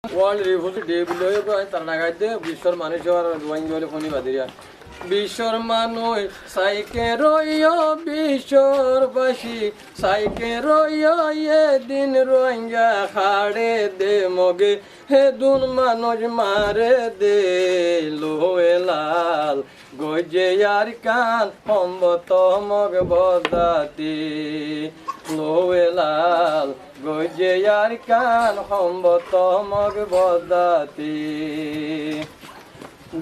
World Refugee Day below Tarnagade, Bishor Manisha, Rohingya Funi Badiria. Bishor Manu, Saike Royo, Bishor Bashi, Saike Royo, Yedin Rohingya, Hare de Moge, Hedun Manoj Mare de Loelal, Goje Yarikan, Homboto Mogbodati, Loelal. Goje yarkan homboto mogbodati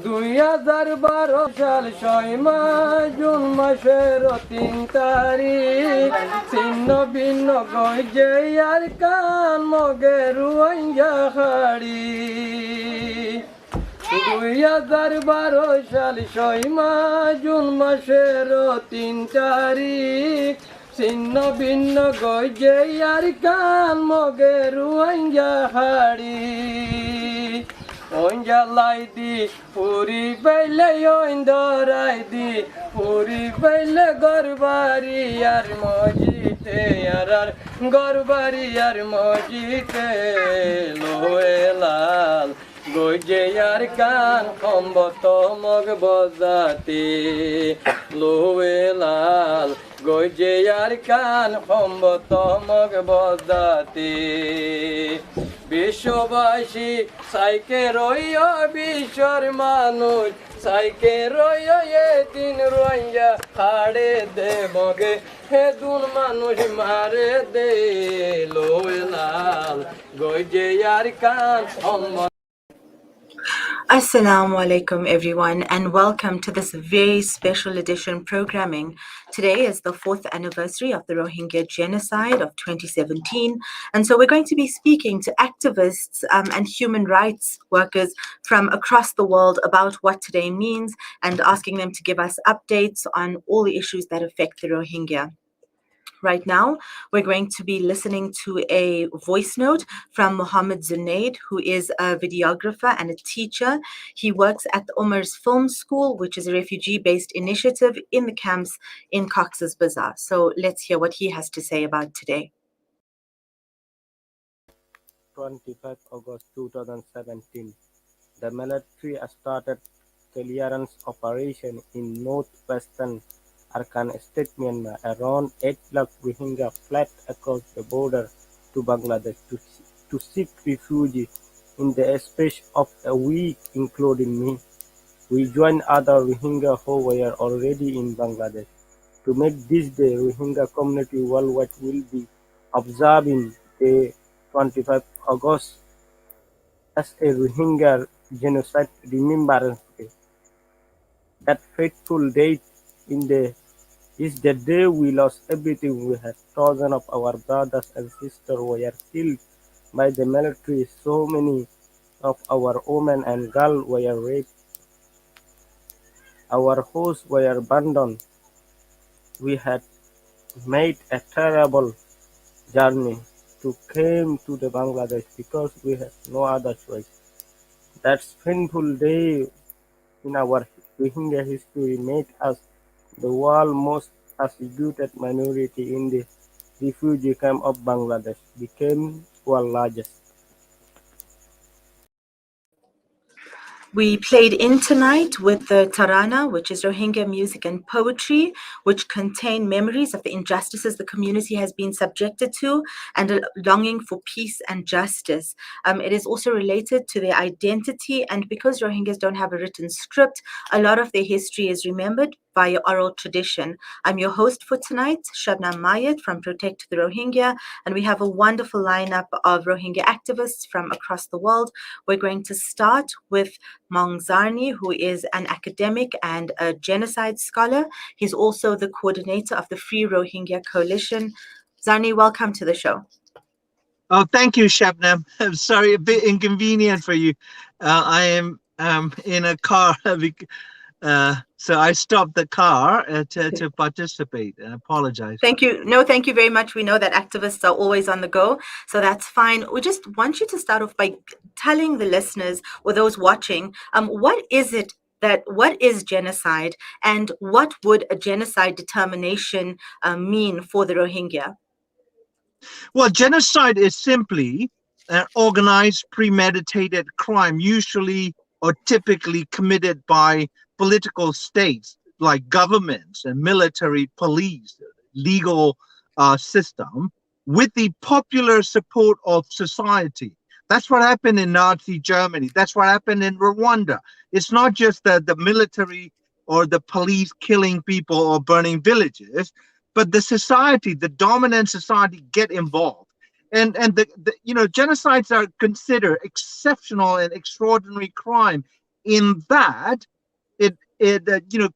2012 সাল 6 মাস June মাসের 3 তারিখ ছিন্ন ভিন্ন গজে yarkan মগে রোহিঙ্গা হাড়ি 2012 সাল 6 মাস June মাসের 3 তারিখ ছিন্ন ভিন্ন গজে yarkan মগে রোহিঙ্গা হাড়ি Onja laidi puri bele yoindoraidi puri bele gorbari yar mojite yarar gorbari yar mojite loelal goje yarkan khomboto mogbodati loelal goje yarkan khomboto mogbodati বিশ্ববাসী সাইকে রইও বিশ্বর মানুষ সাইকে রইও এদিন রইয়া হাড়ে দে মগে হেদুন মানুষ মারে দে লোলাল গজে yarkan Assalamu alaikum everyone, and welcome to this very special edition programming. Today is the 4th anniversary of the Rohingya Genocide of 2017, and so we're going to be speaking to activists and human rights workers from across the world about what today means and asking them to give us updates on all the issues that affect the Rohingya. Right now, we're going to be listening to a voice note from Mohammed Zunaid, who is a videographer and a teacher. He works at the Umar's Film School, which is a refugee-based initiative in the camps in Cox's Bazar. So let's hear what he has to say about today. 25 August 2017, the military started clearance operation in northwestern Arkan State, Myanmar. Around 8 lakh Rohingya fled across the border to Bangladesh to seek refuge in the space of a week, including me. We joined other Rohingya who were already in Bangladesh. To make this day, Rohingya community worldwide will be observing the 25 August as a Rohingya Genocide Remembrance Day. That fateful date is the day we lost everything we had. Thousands of our brothers and sisters were killed by the military. So many of our women and girls were raped. Our homes were abandoned. We had made a terrible journey to come to the Bangladesh because we had no other choice. That painful day in our Rohingya history made us the world's most persecuted minority in the refugee camp of Bangladesh, became world's largest. We played in tonight with the Tarana, which is Rohingya music and poetry, which contain memories of the injustices the community has been subjected to and a longing for peace and justice. It is also related to their identity, and because Rohingyas don't have a written script, a lot of their history is remembered via oral tradition. I'm your host for tonight, Shabnam Mayat from Protect the Rohingya, and we have a wonderful lineup of Rohingya activists from across the world. We're going to start with Maung Zarni, who is an academic and a genocide scholar. He's also the coordinator of the Free Rohingya Coalition. Zarni, welcome to the show. Oh, thank you, Shabnam. I'm sorry, a bit inconvenient for you. I am in a car, so I stopped the car to participate. I apologize. Thank you. No, thank you very much. We know that activists are always on the go, so that's fine. We just want you to start off by telling the listeners or those watching, what is genocide, and what would a genocide determination mean for the Rohingya? Well, genocide is simply an organized, premeditated crime, usually or typically committed by political states like governments and military, police, legal system, with the popular support of society. That's what happened in Nazi Germany. That's what happened in Rwanda. It's not just the military or the police killing people or burning villages, but the society, the dominant society, get involved. And genocides are considered exceptional and extraordinary crime in that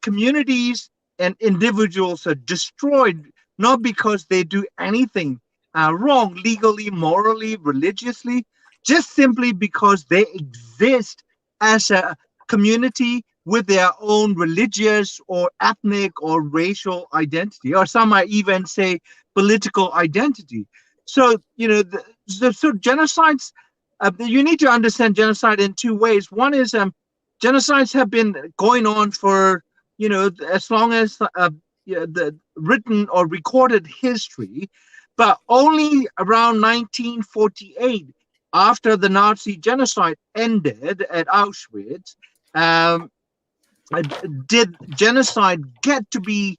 communities and individuals are destroyed, not because they do anything wrong legally, morally, religiously, just simply because they exist as a community with their own religious or ethnic or racial identity, or some might even say political identity. So, so genocides, you need to understand genocide in two ways. One is genocides have been going on for, as long as the written or recorded history, but only around 1948, after the Nazi genocide ended at Auschwitz, um, did genocide get to be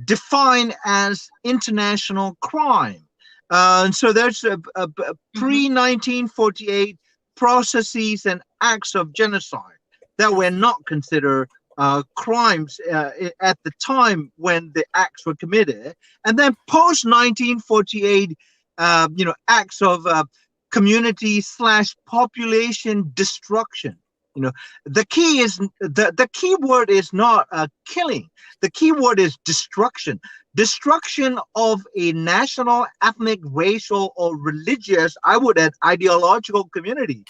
defined as international crime. And so there's a pre-1948 processes and acts of genocide that were not considered crimes at the time when the acts were committed. And then post-1948, acts of community/population destruction. The key word is not killing. The key word is destruction. Destruction of a national, ethnic, racial, or religious, I would add, ideological community,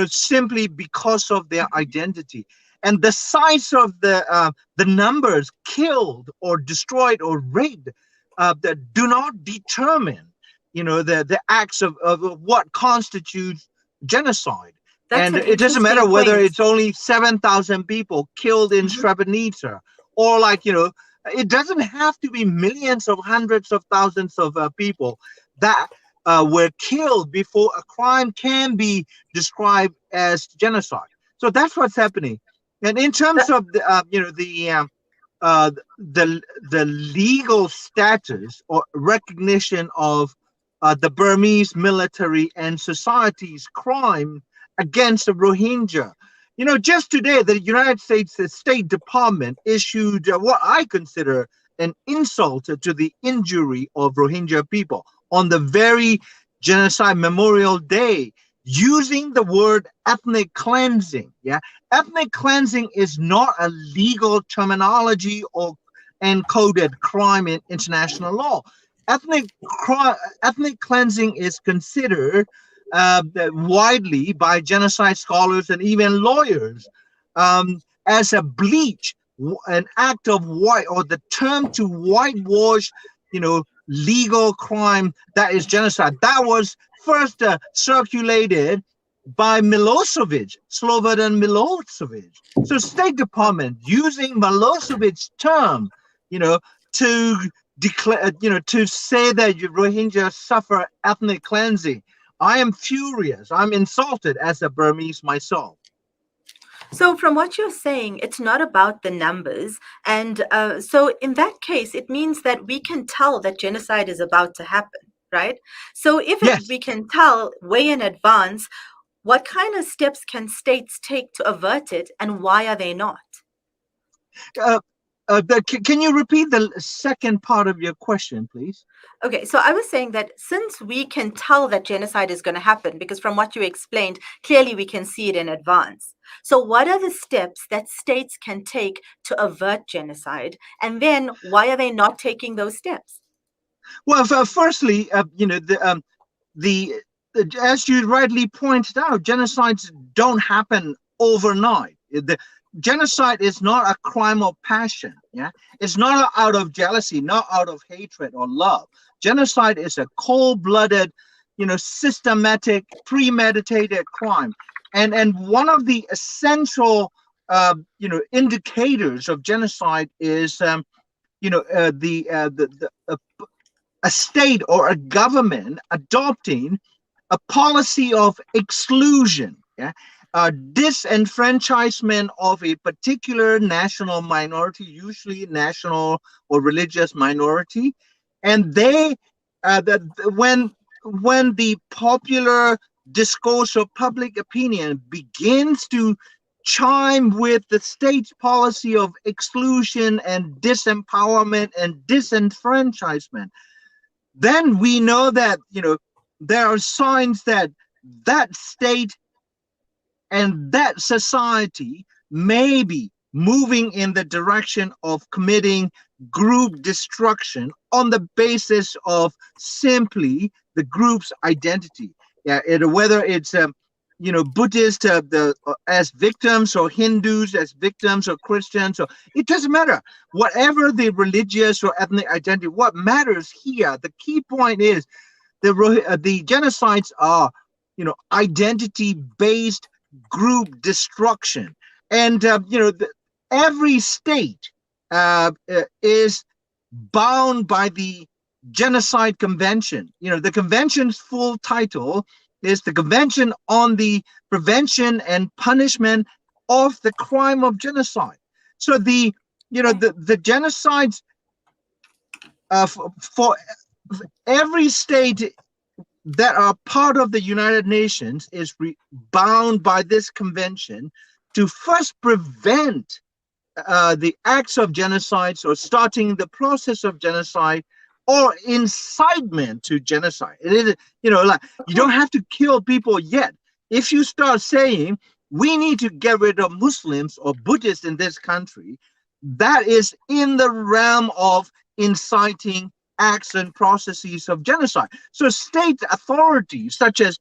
simply because of their identity. And the size of the numbers killed or destroyed or raped that do not determine, the acts of what constitutes genocide. That's And it doesn't matter whether it's only 7,000 people killed in Srebrenica, or it doesn't have to be millions of hundreds of thousands of people that were killed before a crime can be described as genocide. So that's what's happening. And in terms of the legal status or recognition of the Burmese military and society's crime against the Rohingya. Just today, the United States State Department issued what I consider an insult to the injury of Rohingya people on the very Genocide Memorial Day, using the word ethnic cleansing. Yeah, ethnic cleansing is not a legal terminology or encoded crime in international law. Ethnic cleansing is considered widely by genocide scholars and even lawyers as a bleach, an act of white, or the term to whitewash, legal crime that is genocide. That was first circulated by Milosevic, Slobodan Milosevic. So State Department using Milosevic's term, to declare, to say that Rohingya suffer ethnic cleansing. I am furious. I'm insulted as a Burmese myself. So from what you're saying, it's not about the numbers. And so in that case, it means that we can tell that genocide is about to happen, right? So if we can tell way in advance, what kind of steps can states take to avert it, and why are they not? Can you repeat the second part of your question, please? Okay, so I was saying that since we can tell that genocide is going to happen, because from what you explained, clearly we can see it in advance. So what are the steps that states can take to avert genocide? And then why are they not taking those steps? Well, firstly, as you rightly pointed out, genocides don't happen overnight. The genocide is not a crime of passion. Yeah, it's not out of jealousy, not out of hatred or love. Genocide is a cold-blooded, systematic, premeditated crime, and one of the essential, indicators of genocide is, a state or a government adopting a policy of exclusion, disenfranchisement of a particular national minority, usually national or religious minority, and they when the popular discourse of public opinion begins to chime with the state's policy of exclusion and disempowerment and disenfranchisement, then we know that, there are signs that that state and that society may be moving in the direction of committing group destruction on the basis of simply the group's identity. Whether it's Buddhists as victims, or Hindus as victims, or Christians, or it doesn't matter. Whatever the religious or ethnic identity, what matters here, the key point is the genocides are, identity-based group destruction, and every state is bound by the Genocide Convention. The convention's full title is the Convention on the Prevention and Punishment of the Crime of Genocide. So the genocides for every state that are part of the United Nations is bound by this convention to first prevent the acts of genocides, or starting the process of genocide, or incitement to genocide. It is, like, you don't have to kill people yet. If you start saying we need to get rid of Muslims or Buddhists in this country, that is in the realm of inciting acts and processes of genocide. So state authorities, such as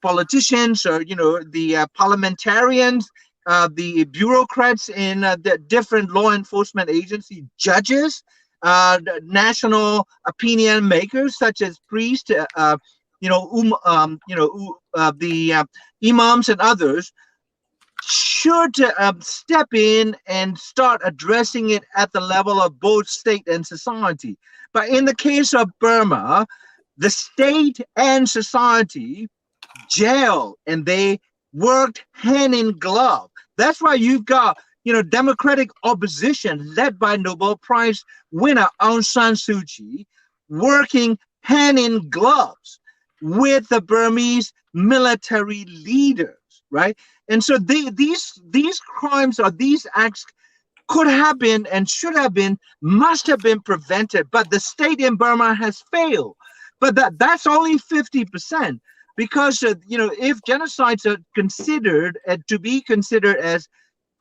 politicians, or the parliamentarians, the bureaucrats in the different law enforcement agencies, judges, national opinion makers such as priests, the imams and others, should step in and start addressing it at the level of both state and society. But in the case of Burma, the state and society gel, and they worked hand in glove. That's why you've got democratic opposition led by Nobel Prize winner Aung San Suu Kyi working hand in gloves with the Burmese military leaders, right? And so these crimes, or these acts, could have been and should have been, must have been prevented, but the state in Burma has failed. But that's only 50%, because if genocides are considered to be considered as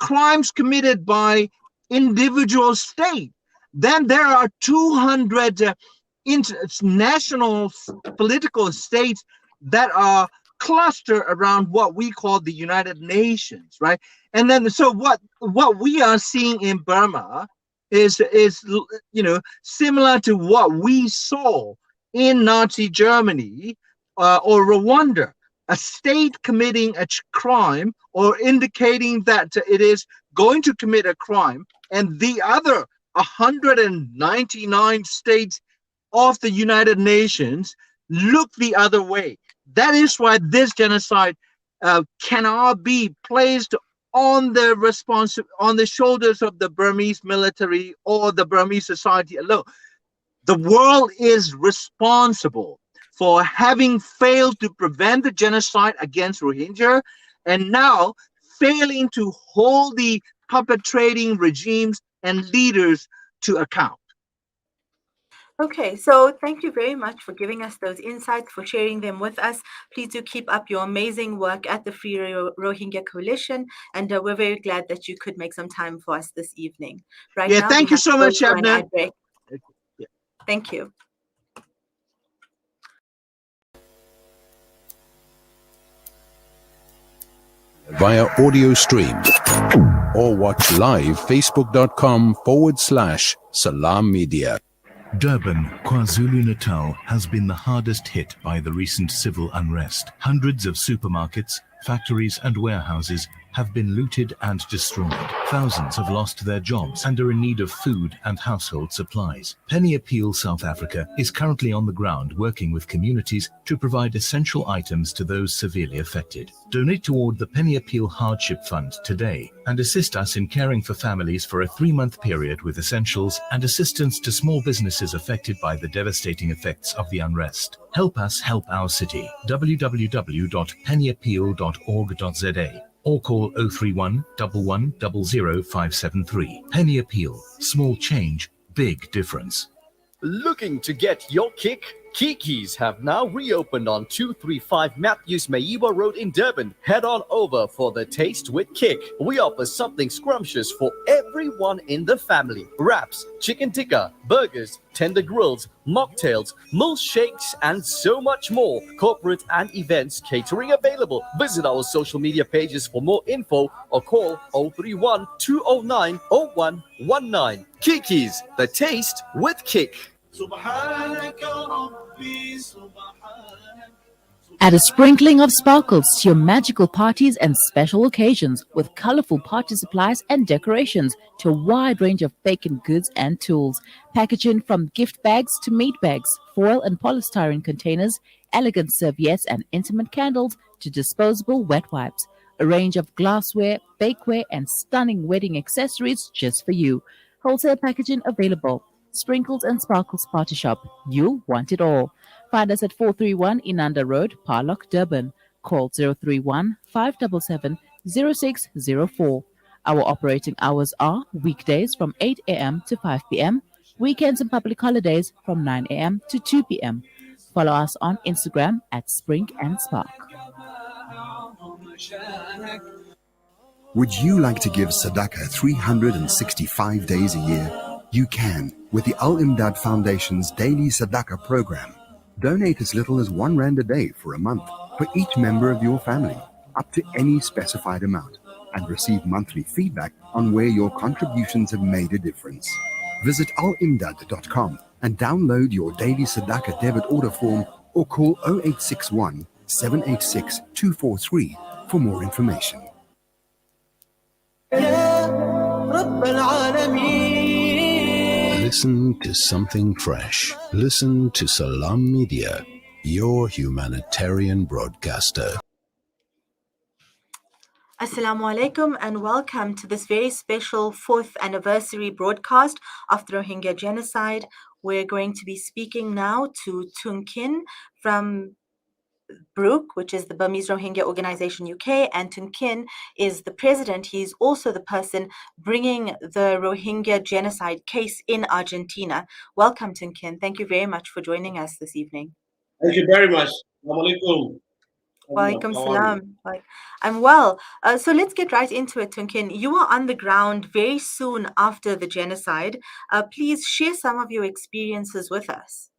crimes committed by individual state, then there are 200 international political states that are clustered around what we call the United Nations, right? And then so what we are seeing in Burma is similar to what we saw in Nazi Germany or Rwanda, a state committing a crime or indicating that it is going to commit a crime, and the other 199 states of the United Nations look the other way. That is why this genocide cannot be placed on the shoulders of the Burmese military or the Burmese society alone. The world is responsible for having failed to prevent the genocide against Rohingya, and now failing to hold the perpetrating regimes and leaders to account. Okay, so thank you very much for giving us those insights, for sharing them with us. Please do keep up your amazing work at the Free Rohingya Coalition, and we're very glad that you could make some time for us this evening. Right now, thank you so much, Shabna. Thank you. Via audio stream, or watch live facebook.com/Salam Media. Durban, KwaZulu-Natal has been the hardest hit by the recent civil unrest. Hundreds of supermarkets, factories and warehouses have been looted and destroyed. Thousands have lost their jobs and are in need of food and household supplies. Penny Appeal South Africa is currently on the ground working with communities to provide essential items to those severely affected. Donate toward the Penny Appeal Hardship Fund today and assist us in caring for families for a 3-month period with essentials and assistance to small businesses affected by the devastating effects of the unrest. Help us help our city. www.pennyappeal.org.za or call 031 11 00 573. Penny Appeal. Small change, big difference. Looking to get your kick? Kiki's have now reopened on 235 Matthews Maiwa Road in Durban. Head on over for the Taste with Kick. We offer something scrumptious for everyone in the family. Wraps, chicken tikka, burgers, tender grills, mocktails, milkshakes, and so much more. Corporate and events catering available. Visit our social media pages for more info or call 031 209 0119. Kiki's, the Taste with Kick. Add a sprinkling of sparkles to your magical parties and special occasions with colorful party supplies and decorations to a wide range of baking goods and tools. Packaging from gift bags to meat bags, foil and polystyrene containers, elegant serviettes and intimate candles to disposable wet wipes. A range of glassware, bakeware and stunning wedding accessories just for you. Wholesale packaging available. Sprinkles and Sparkles Party Shop. You'll want it all. Find us at 431 Inanda Road, Parlock, Durban. Call 031 577 0604. Our operating hours are weekdays from 8 a.m. to 5 p.m., weekends and public holidays from 9 a.m. to 2 p.m. Follow us on Instagram at Spring and Spark. Would you like to give Sadaqah 365 days a year? You can with the Al-Imdad Foundation's Daily Sadaqah program. Donate as little as R1 a day for a month for each member of your family, up to any specified amount, and receive monthly feedback on where your contributions have made a difference. Visit alimdad.com and download your Daily Sadaqah debit order form or call 0861 786 243 for more information. Listen to something fresh. Listen to Salam Media, your humanitarian broadcaster. Assalamu alaikum and welcome to this very special 4th anniversary broadcast of the Rohingya Genocide. We're going to be speaking now to Tunkin from Brook, which is the Burmese Rohingya Organization UK, and Tunkin is the president. He's also the person bringing the Rohingya genocide case in Argentina. Welcome, Tunkin. Thank you very much for joining us this evening. Thank you very much. Assalamu alaikum. Walaikum salam. I'm well. So let's get right into it, Tunkin. You were on the ground very soon after the genocide. Please share some of your experiences with us.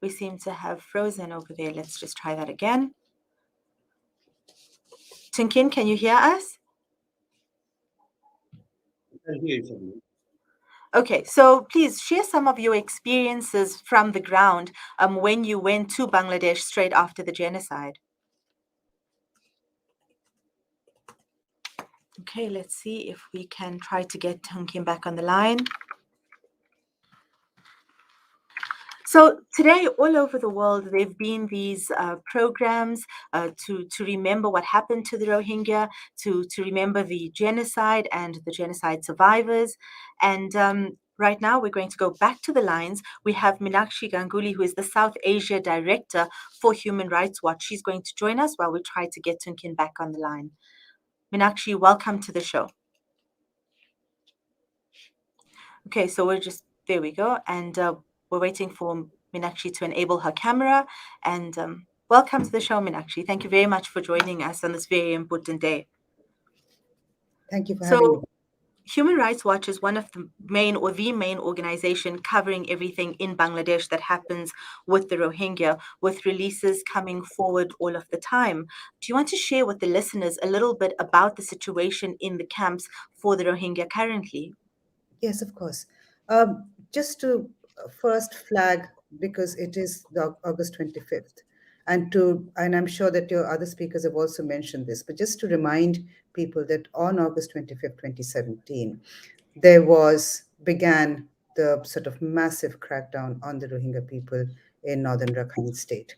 We seem to have frozen over there. Let's just try that again. Tunkin, can you hear us? I can hear you. Okay, so please share some of your experiences from the ground when you went to Bangladesh straight after the genocide. Okay, let's see if we can try to get Tunkin back on the line. So today, all over the world, there have been these programs to remember what happened to the Rohingya, to remember the genocide and the genocide survivors. And right now, we're going to go back to the lines. We have Meenakshi Ganguly, who is the South Asia Director for Human Rights Watch. She's going to join us while we try to get Tunkin back on the line. Meenakshi, welcome to the show. Okay, so there we go. And we're waiting for Meenakshi to enable her camera. And welcome to the show, Meenakshi. Thank you very much for joining us on this very important day. Thank you for having me. Human Rights Watch is one of the main organization covering everything in Bangladesh that happens with the Rohingya, with releases coming forward all of the time. Do you want to share with the listeners a little bit about the situation in the camps for the Rohingya currently? Yes, of course. Just to first flag, because it is the August 25th, and I'm sure that your other speakers have also mentioned this, but just to remind people that on August 25th, 2017, began the sort of massive crackdown on the Rohingya people in northern Rakhine State.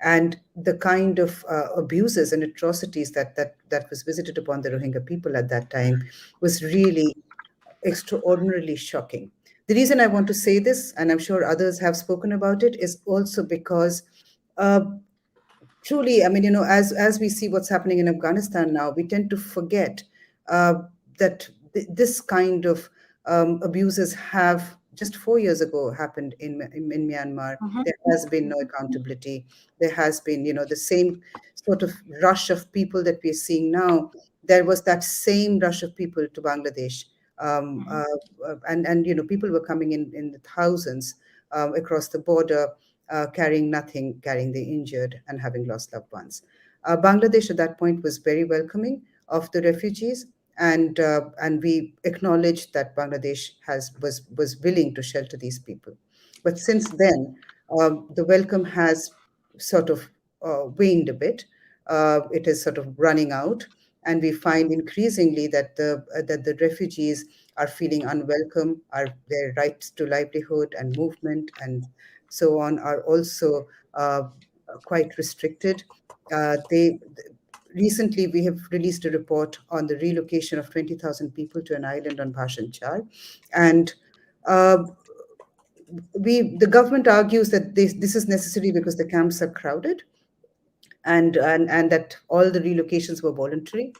And the kind of abuses and atrocities that was visited upon the Rohingya people at that time was really extraordinarily shocking. The reason I want to say this, and I'm sure others have spoken about it, is also because uh, truly, I mean, as we see what's happening in Afghanistan now, we tend to forget uh, that this kind of abuses have just 4 years ago happened in Myanmar. There has been no accountability. There has been, the same sort of rush of people that we're seeing now. There was that same rush of people to Bangladesh, and people were coming in the thousands across the border, carrying nothing, carrying the injured, and having lost loved ones. Bangladesh at that point was very welcoming of the refugees, and we acknowledged that Bangladesh was willing to shelter these people. But since then, the welcome has sort of waned a bit. It is sort of running out, and we find increasingly that the refugees are feeling unwelcome. Their rights to livelihood and movement and so on are also quite restricted. They Recently, we have released a report on the relocation of 20,000 people to an island on Bhashan Char, and uh, the government argues that this is necessary because the camps are crowded, and that all the relocations were voluntary.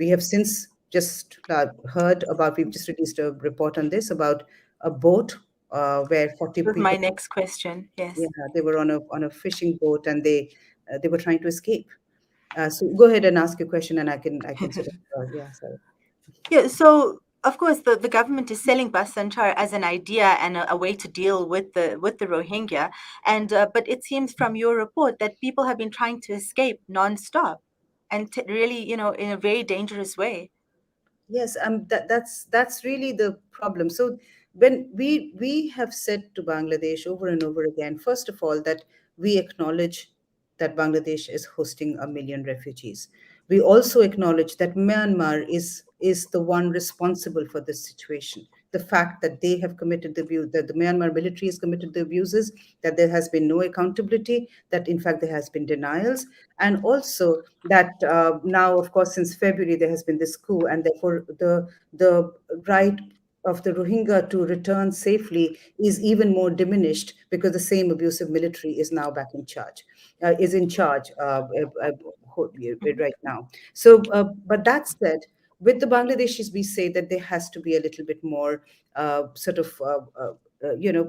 We have since just we've just released a report on this about a boat where 40 That was my people, next question. Yes. yeah, they were on a fishing boat, and they were trying to escape. So go ahead and ask your question, and I can sort of yeah, sorry. Yeah, so of course the government is selling Basanchar as an idea and a way to deal with the Rohingya, and but it seems from your report that people have been trying to escape nonstop, and really, in a very dangerous way. Yes, that's really the problem. So when we have said to Bangladesh over and over again, first of all, that we acknowledge that Bangladesh is hosting 1 million refugees. We also acknowledge that Myanmar is the one responsible for this situation. The fact that they have committed the abuse, that the Myanmar military has committed the abuses, that there has been no accountability, that in fact there has been denials, and also that now, of course, since February there has been this coup, and therefore the right of the Rohingya to return safely is even more diminished because the same abusive military is now back in charge, is in charge right now. So, but that said, with the Bangladeshis, we say that there has to be a little bit more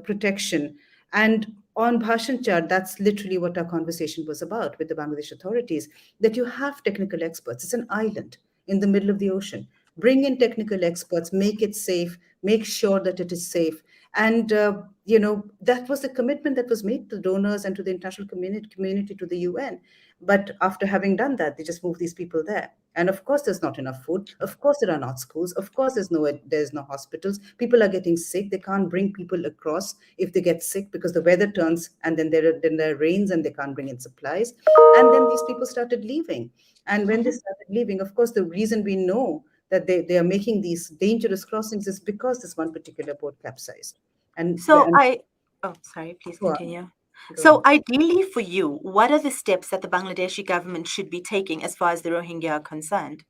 protection. And on Bhashan Char, that's literally what our conversation was about with the Bangladesh authorities, that you have technical experts. It's an island in the middle of the ocean. Bring in technical experts, make it safe, make sure that it is safe. And, that was the commitment that was made to donors and to the international community, to the UN. But after having done that, they just move these people there. And of course, there's not enough food. Of course, there are not schools. Of course, there's no hospitals. People are getting sick. They can't bring people across if they get sick because the weather turns, and then there rains and they can't bring in supplies. And then these people started leaving. And when they started leaving, of course, the reason we know that they are making these dangerous crossings is because this one particular boat capsized. And So and oh, sorry, please go on, continue. go So on. ideally for you, what are the steps that the Bangladeshi government should be taking as far as the Rohingya are concerned?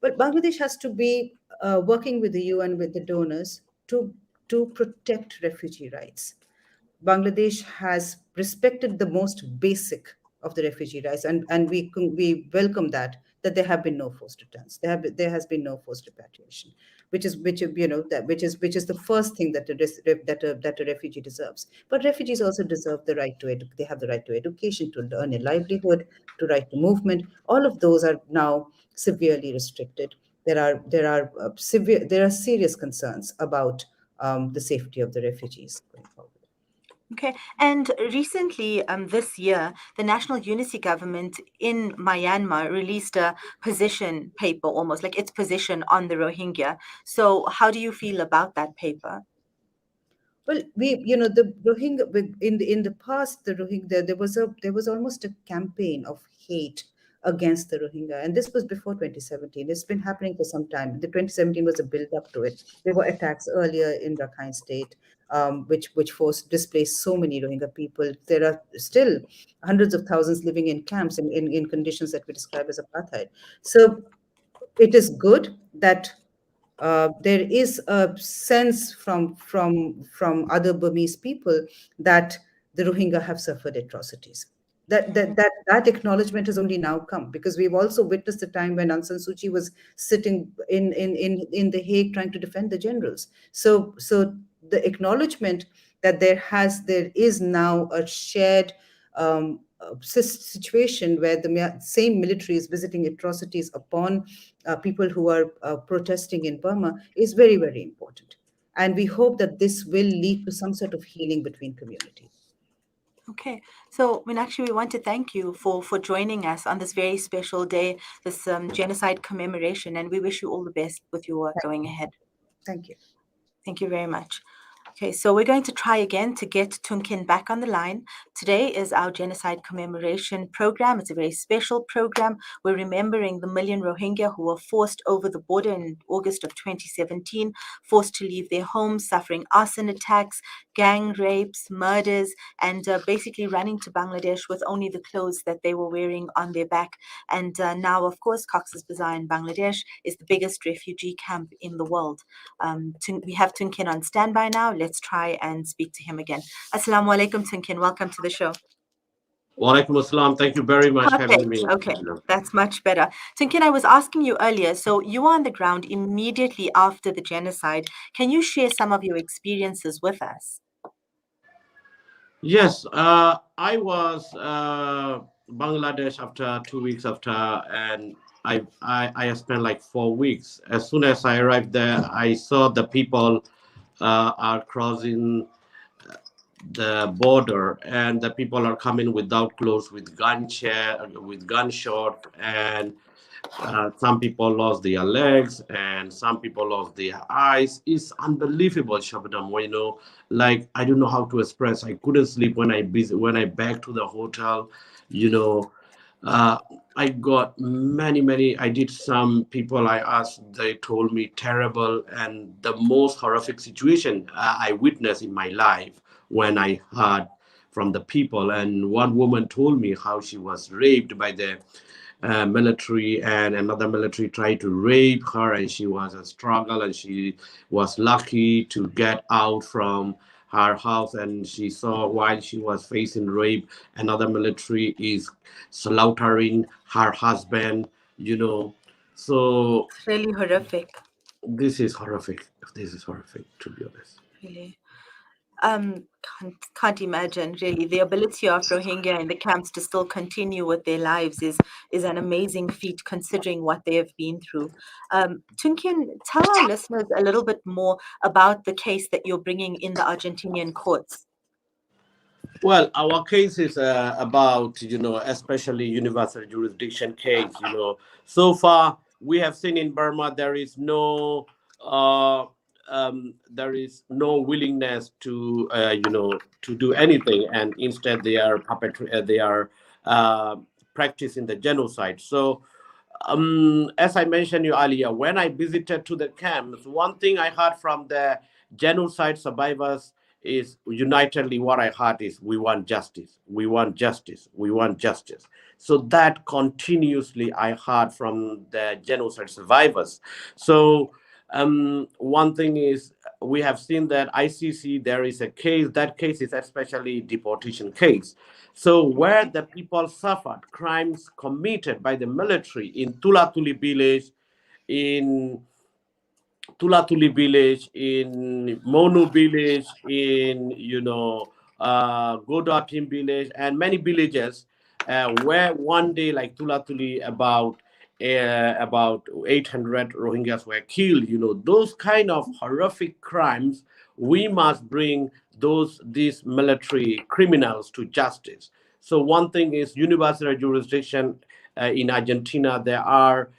But Bangladesh has to be working with the UN, with the donors, to protect refugee rights. Bangladesh has respected the most basic of the refugee rights, and we welcome that there have been no forced returns. There has been no forced repatriation, which is the first thing that a refugee deserves. But refugees also deserve the right to they have the right to education, to earn a livelihood, to right to movement. All of those are now severely restricted. There are serious concerns about the safety of the refugees going forward. Okay, and recently, this year, the National Unity Government in Myanmar released a position paper, almost like its position on the Rohingya. So, how do you feel about that paper? Well, the Rohingya in the past, the Rohingya there was almost a campaign of hate against the Rohingya, and this was before 2017. It's been happening for some time. The 2017 was a build up to it. There were attacks earlier in Rakhine State, which forced displaced so many Rohingya people. There are still hundreds of thousands living in camps in conditions that we describe as apartheid. So it is good that there is a sense from other Burmese people that the Rohingya have suffered atrocities. That acknowledgement has only now come, because we've also witnessed the time when Aung San Suu Kyi was sitting in the Hague trying to defend the generals. So the acknowledgement that there is now a shared situation where the same military is visiting atrocities upon people who are protesting in Burma is very, very important. And we hope that this will lead to some sort of healing between communities. Okay, so Meenakshi, we want to thank you for joining us on this very special day, this genocide commemoration, and we wish you all the best with your work going ahead. Thank you. Thank you very much. Okay, so we're going to try again to get Tunkin back on the line. Today is our genocide commemoration program. It's a very special program. We're remembering the million Rohingya who were forced over the border in August of 2017, forced to leave their homes, suffering arson attacks, gang rapes, murders, and basically running to Bangladesh with only the clothes that they were wearing on their back. And now, of course, Cox's Bazar in Bangladesh is the biggest refugee camp in the world. We have Tunkin on standby now. Let's try and speak to him again. Assalamu alaikum, Tunkin. Welcome to the show. Walaikum assalam. Thank you very much for having Perfect. me. Okay, that's much better. Tunkin, I was asking you earlier, so you were on the ground immediately after the genocide. Can you share some of your experiences with us? Yes, I was Bangladesh after 2 weeks after, and I spent like 4 weeks. As soon as I arrived there, I saw the people are crossing the border, and the people are coming without clothes, with with gunshot, and some people lost their legs, and some people lost their eyes. It's unbelievable, Shabnam. Like, I don't know how to express. I couldn't sleep when I back to the hotel. You know, uh, I got many. I did some people I asked. They told me terrible and the most horrific situation I witnessed in my life when I heard from the people. And one woman told me how she was raped by the military, and another military tried to rape her, and she was a struggle, and she was lucky to get out from her house. And she saw, while she was facing rape, another military is slaughtering her husband. So It's really horrific. this is horrific. This is horrific, to be honest. Really. Can't imagine, really. The ability of Rohingya in the camps to still continue with their lives is an amazing feat, considering what they have been through. Tunkin, tell our listeners a little bit more about the case that you're bringing in the Argentinian courts. Well, our case is about, especially universal jurisdiction case. So far we have seen in Burma uh, there is no willingness to do anything, and instead they are uh, practicing the genocide. So as I mentioned you earlier, when I visited to the camps, one thing I heard from the genocide survivors is unitedly what I heard is, we want justice, we want justice, we want justice. So that continuously I heard from the genocide survivors. So one thing is, we have seen that ICC, there is a case, that case is especially deportation case. So where the people suffered crimes committed by the military in Tulatuli village, in in Monu village, in Godapin village, and many villages, where one day, like Tulatuli, about 800 Rohingyas were killed. Those kind of horrific crimes, we must bring these military criminals to justice. So one thing is universal jurisdiction. In Argentina, there are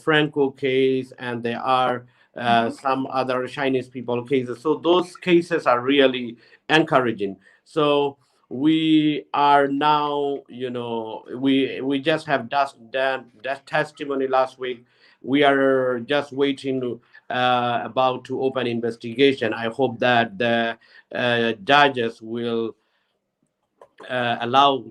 Franco case, and there are some other Chinese people cases. So those cases are really encouraging. So we are now, we just have done that testimony last week. We are just waiting about to open investigation. I hope that the judges uh, allow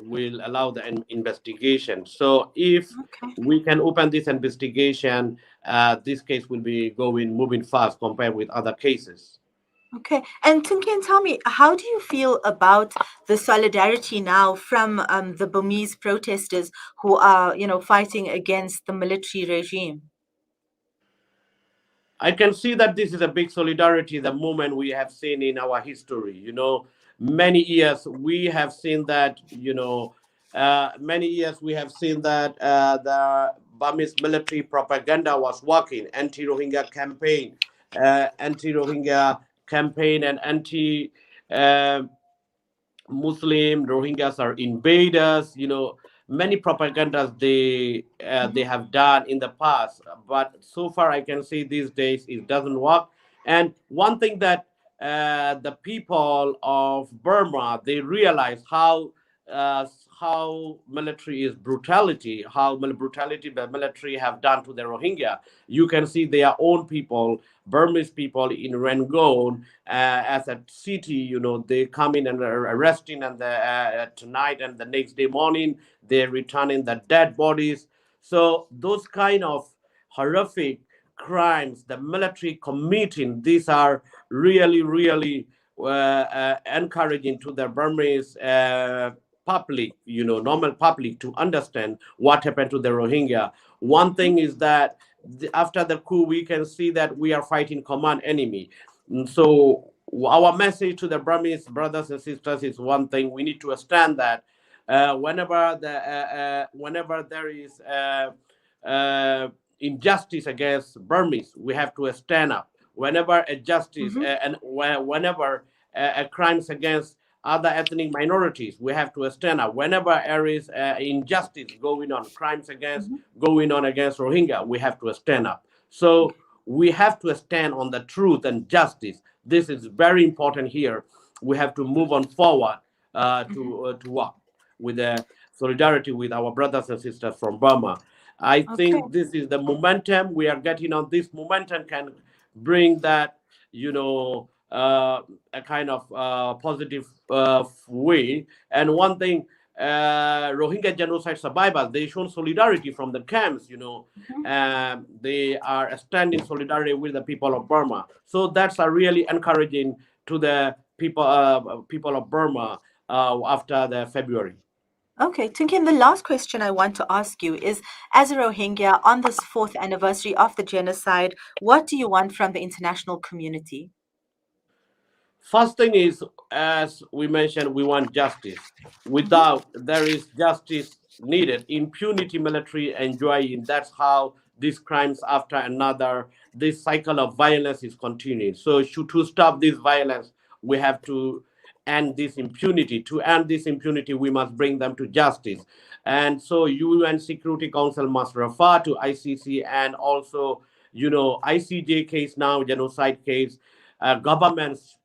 will allow the investigation. So if Okay. we can open this investigation, this case will be moving fast compared with other cases. Okay. And Tunken, tell me, how do you feel about the solidarity now from the Burmese protesters who are, fighting against the military regime? I can see that this is a big solidarity, the moment we have seen in our history. Many years we have seen that, many years we have seen that the Burmese military propaganda was working, anti-Rohingya campaign, and anti uh, Muslim Rohingyas are invaders. Many propagandas they have done in the past, but so far I can see these days it doesn't work. And one thing that the people of Burma, they realize uh, how military is brutality, how brutality the military have done to the Rohingya. You can see their own people, Burmese people in Rangoon, as a city, they come in and are arresting, and tonight and the next day morning they're returning the dead bodies. So those kind of horrific crimes the military committing, these are really, really encouraging to the Burmese public, normal public, to understand what happened to the Rohingya. One thing is that after the coup, we can see that we are fighting common enemy. So our message to the Burmese brothers and sisters is one thing: we need to understand that whenever there is injustice against Burmese, we have to stand up. Whenever a justice and whenever crimes against other ethnic minorities, we have to stand up. Whenever there is injustice going on, crimes against going on against Rohingya, we have to stand up. So we have to stand on the truth and justice. This is very important here. We have to move on forward to work with the solidarity with our brothers and sisters from Burma. I Okay. think this is the momentum we are getting on. This momentum can bring that, a kind of positive way. And one thing, Rohingya genocide survivors, they shown solidarity from the camps. They are standing solidarity with the people of Burma. So that's a really encouraging to the people of Burma after the February. Okay, Tunkin, the last question I want to ask you is, as a Rohingya on this 4th anniversary of the genocide, what do you want from the international community? First thing is, as we mentioned, we want justice. Without there is justice needed, impunity military enjoying. That's how these crimes after another, this cycle of violence is continuing. So to stop this violence, we have to end this impunity. To end this impunity, we must bring them to justice. And so UN Security Council must refer to ICC, and also, ICJ case now, genocide case. Governments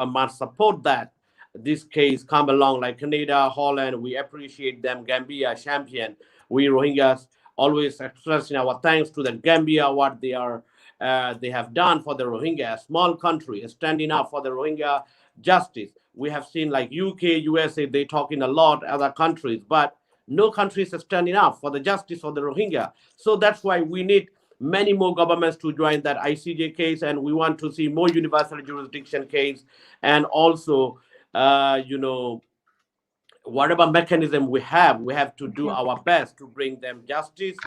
must support that this case come along, like Canada, Holland. We appreciate them. Gambia champion. We Rohingyas always expressing our thanks to the Gambia, what they have done for the Rohingya. A small country standing up for the Rohingya justice. We have seen like UK, USA, they talking a lot, other countries, but no countries are standing up for the justice of the Rohingya. So that's why we need many more governments to join that ICJ case, and we want to see more universal jurisdiction case, and also, whatever mechanism we have to do our best to bring them justice.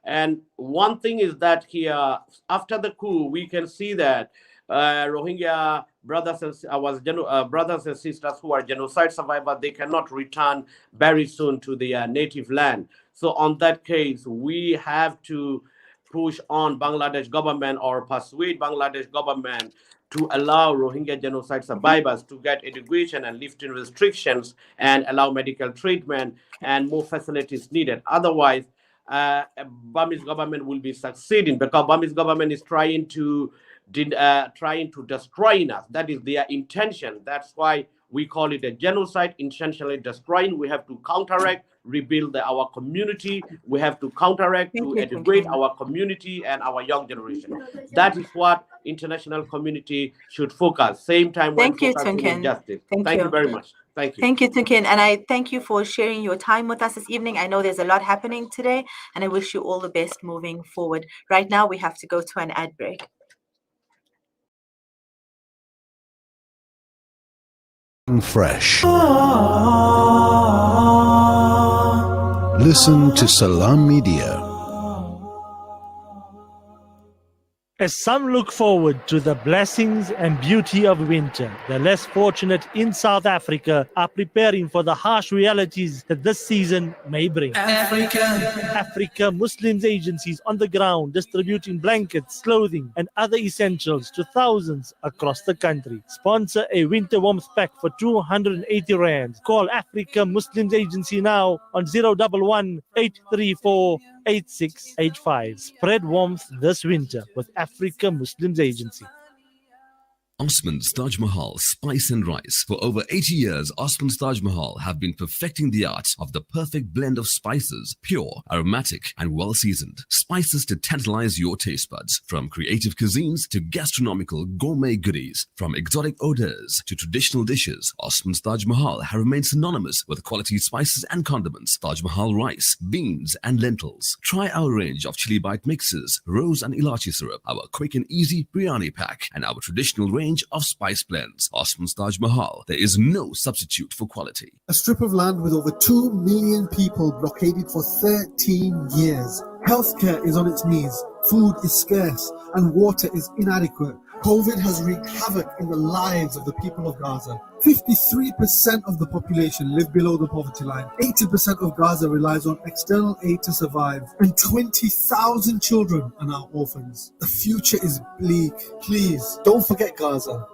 And one thing is that here, after the coup, we can see that Rohingya brothers and sisters who are genocide survivors, they cannot return very soon to their native land. So on that case, we have to push on Bangladesh government or persuade Bangladesh government to allow Rohingya genocide survivors to get education and lifting restrictions and allow medical treatment and more facilities needed. Otherwise, Burmese government will be succeeding, because Burmese government is trying to destroy us. That is their intention. That's why we call it a genocide, intentionally destroying. We have to counteract, rebuild our community. We have to counteract to educate our community and our young generation. That is what international community should focus. Same time when focusing on justice. Thank you very much. Thank you. Thank you, Tunkin. And I thank you for sharing your time with us this evening. I know there's a lot happening today, and I wish you all the best moving forward. Right now, we have to go to an ad break. Fresh. Listen to Salam Media. As some look forward to the blessings and beauty of winter, the less fortunate in South Africa are preparing for the harsh realities that this season may bring. Africa Muslims agencies on the ground distributing blankets, clothing and other essentials to thousands across the country. Sponsor a winter warmth pack for 280 Rand. Call Africa Muslims Agency now on 011 834 8685. Spread warmth this winter with Africa Muslims Agency. Osman's Taj Mahal Spice and Rice. For over 80 years, Osman's Taj Mahal have been perfecting the art of the perfect blend of spices, pure, aromatic, and well-seasoned. Spices to tantalize your taste buds. From creative cuisines to gastronomical gourmet goodies. From exotic odors to traditional dishes, Osman's Taj Mahal have remained synonymous with quality spices and condiments. Taj Mahal rice, beans, and lentils. Try our range of chili bite mixes, rose and ilachi syrup, our quick and easy biryani pack, and our traditional range of spice blends. Osman's Taj Mahal. There is no substitute for quality. A strip of land with over 2 million people blockaded for 13 years. Healthcare is on its knees, food is scarce, and water is inadequate. COVID has wreaked havoc in the lives of the people of Gaza. 53% of the population live below the poverty line. 80% of Gaza relies on external aid to survive. And 20,000 children are now orphans. The future is bleak. Please, don't forget Gaza.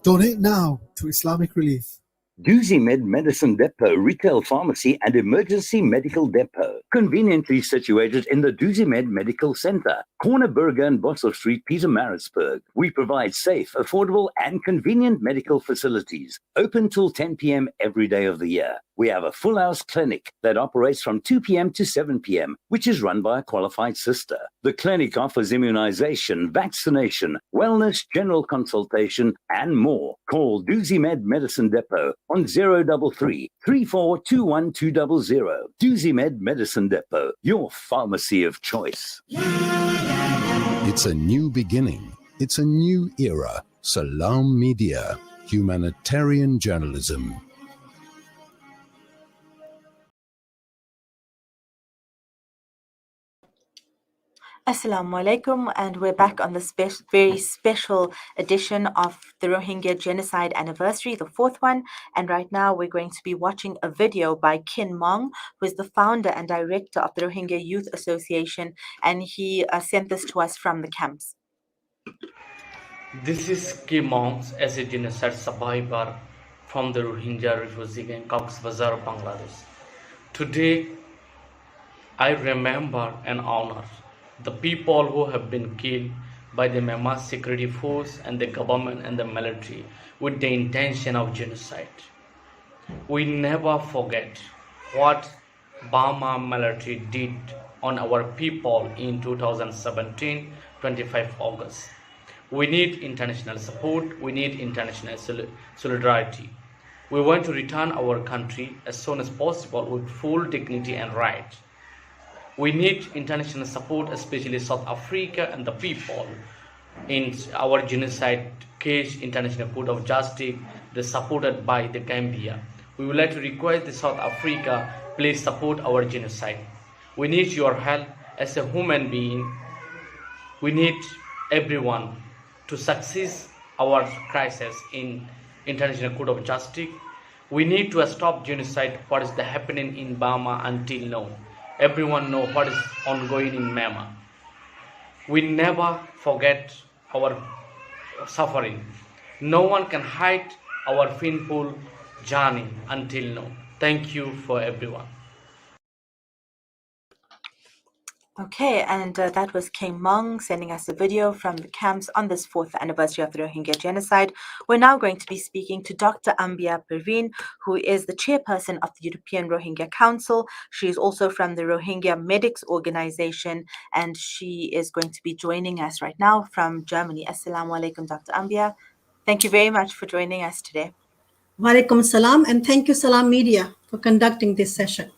Donate now to Islamic Relief. DuziMed Medicine Depot Retail Pharmacy and Emergency Medical Depot. Conveniently situated in the DuziMed Medical Center, Corner Burger and Bottle Street, Pietermaritzburg. We provide safe, affordable and convenient medical facilities. Open till 10 p.m. every day of the year. We have a full house clinic that operates from 2 p.m. to 7 p.m., which is run by a qualified sister. The clinic offers immunization, vaccination, wellness, general consultation, and more. Call DuziMed Medicine Depot on 033 3421 DuziMed Medicine Depot, your pharmacy of choice. It's a new beginning. It's a new era. Salam Media. Humanitarian journalism. Assalamu alaikum, and we're back on this very special edition of the Rohingya Genocide Anniversary, the 4th one. And right now we're going to be watching a video by Kin Mong, who is the founder and director of the Rohingya Youth Association, and he sent this to us from the camps. This is Kin Mong as a genocide survivor from the Rohingya refugee camp in Cox's Bazar, Bangladesh. Today, I remember and honor the people who have been killed by the Myanmar security force and the government and the military with the intention of genocide. We never forget what Burma military did on our people in 2017, 25 August. We need international support, we need international solidarity. We want to return our country as soon as possible with full dignity and right. We need international support, especially South Africa and the people in our genocide case, International Court of Justice, they supported by the Gambia. We would like to request the South Africa, please support our genocide. We need your help as a human being. We need everyone to succeed our crisis in International Court of Justice. We need to stop genocide, what is happening in Burma until now. Everyone knows what is ongoing in Myanmar. We never forget our suffering. No one can hide our painful journey until now. Thank you for everyone. Okay, and that was King Mong sending us a video from the camps on this 4th anniversary of the Rohingya genocide. We're now going to be speaking to Dr. Ambia Perveen, who is the chairperson of the European Rohingya Council. She is also from the Rohingya Medics Organization, and she is going to be joining us right now from Germany. Assalamu alaikum, Dr. Ambia. Thank you very much for joining us today. Walaikum salam, and thank you, Salam Media, for conducting this session.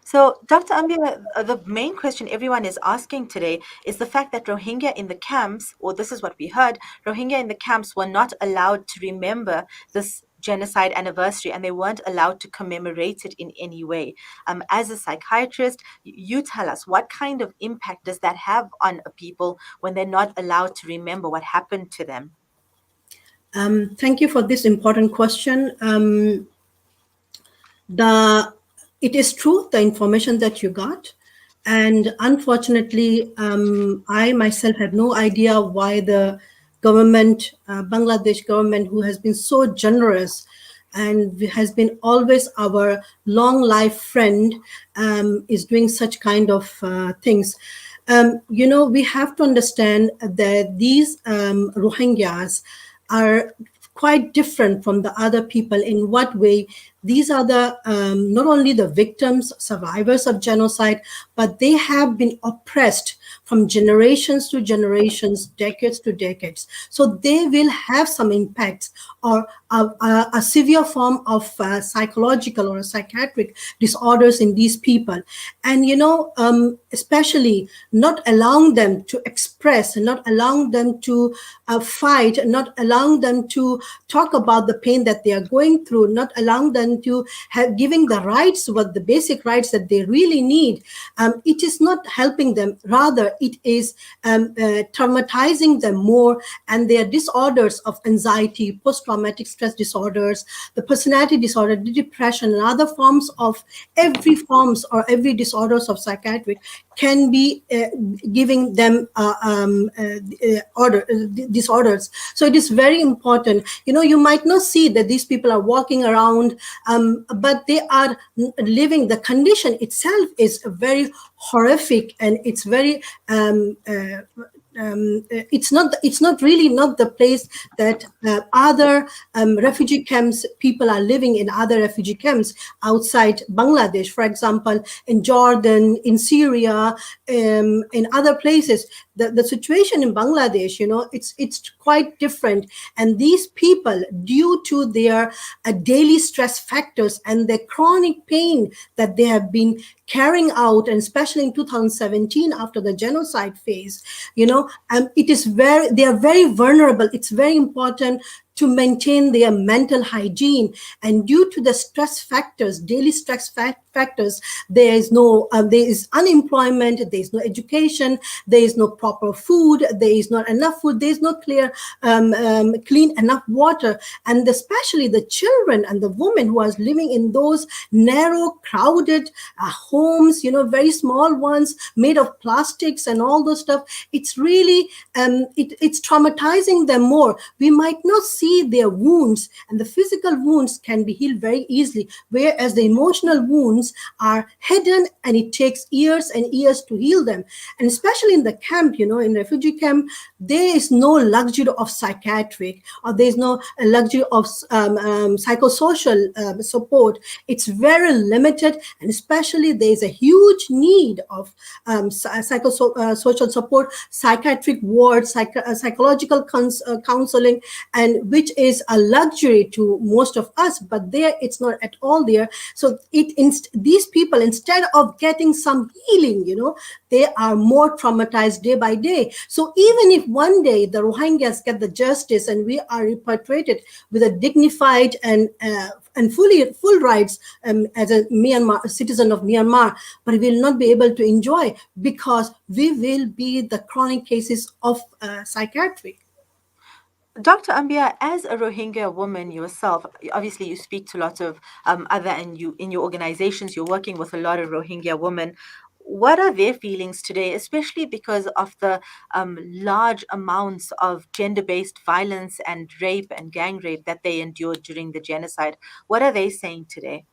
So, Dr. Ambia, the main question everyone is asking today is the fact that Rohingya in the camps, or this is what we heard, Rohingya in the camps were not allowed to remember this genocide anniversary and they weren't allowed to commemorate it in any way. As a psychiatrist, you tell us, what kind of impact does that have on people when they're not allowed to remember what happened to them? Thank you for this important question. It is true, the information that you got. And unfortunately, I myself had no idea why the government, Bangladesh government, who has been so generous and has been always our long life friend, is doing such kind of things. We have to understand that these Rohingyas are quite different from the other people. In what way? These are the not only the victims, survivors of genocide, but they have been oppressed from generations to generations, decades to decades. So they will have some impacts or a severe form of psychological or psychiatric disorders in these people. And, especially not allowing them to express, not allowing them to fight, not allowing them to talk about the pain that they are going through, not allowing them to have giving the rights, what the basic rights that they really need. It is not helping them. Rather, it is traumatizing them more, and their disorders of anxiety, post-traumatic stress disorders, the personality disorder, the depression, and other forms of every disorders of psychiatric can be giving them disorders. So it is very important. You might not see that these people are walking around, but they are living. The condition itself is very horrific, and it's very it's not really not the place that other refugee camps people are living in, other refugee camps outside Bangladesh, for example, in Jordan, in Syria, in other places. The situation in Bangladesh, it's quite different. And these people, due to their daily stress factors and the chronic pain that they have been carrying out, and especially in 2017 after the genocide phase, they are very vulnerable. It's very important to maintain their mental hygiene. And due to the stress factors, daily stress factors, there is unemployment, there is no education, there is no proper food, there is not enough food, there is no clean enough water. And especially the children and the women who are living in those narrow, crowded homes, very small ones made of plastics and all those stuff. It's really, it's traumatizing them more. We might not see their wounds, and the physical wounds can be healed very easily, whereas the emotional wounds are hidden, and it takes years and years to heal them. And especially in the camp, in refugee camp, there is no luxury of psychiatric, or there is no luxury of psychosocial support. It's very limited, and especially there is a huge need of psychosocial support, psychiatric wards, psychological counseling, and which is a luxury to most of us, but there it's not at all there. So these people, instead of getting some healing, they are more traumatized day by day. So even if one day the Rohingyas get the justice and we are repatriated with a dignified and full rights as a citizen of Myanmar, but we will not be able to enjoy because we will be the chronic cases of psychiatry. Dr. Ambia, as a Rohingya woman yourself, obviously you speak to lots of in your organizations, you're working with a lot of Rohingya women. What are their feelings today, especially because of the large amounts of gender-based violence and rape and gang rape that they endured during the genocide? What are they saying today?